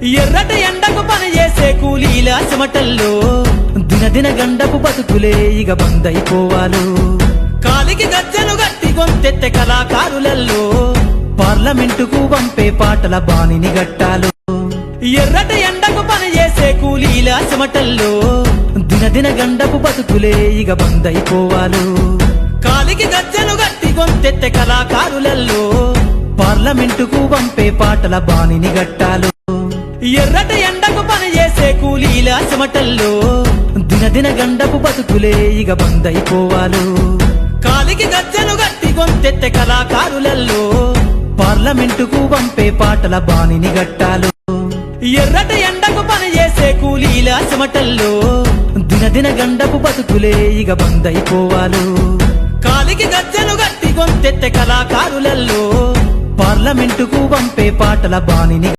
ఎర్రటి ఎండకు పని చేసే కూలీల చెమటల్లో దినదిన గండపు బతుకులే ఇక బందైపోవాలు. కాలికి గజ్జను గట్టి గొంతెత్తె కళాకారులల్లో పార్లమెంటుకు పంపే పాటల బాణిని గట్టాలు. ఎర్రటి ఎండకు పని చేసే కూలీల చెమటల్లో దినదిన గండపు బతుకులే ఇక బందైపోవాలు. కాలికి గజ్జను గట్టి గొంతెత్తె కళాకారులల్లో పార్లమెంటుకు పంపే పాటల బాణిని గట్టాలు. ఎర్రటి ఎండకు పని చేసే కూలీల చెమటల్లో దినదిన గండపు బతుకులే ఇక బందైపోవాలు. కాలికి గజ్జను గట్టి గొంతెత్తె కళాకారులల్లో పార్లమెంటుకు పంపే పాటల బాణిని గట్టాలు. ఎర్రటి ఎండకు పని చేసే కూలీల చెమటల్లో దినదిన గండపు బతుకులే ఇక బందైపోవాలు. కాలికి గజ్జను గట్టి గొంతెత్తె కళాకారులల్లో పార్లమెంటుకు పంపే పాటల బాణిని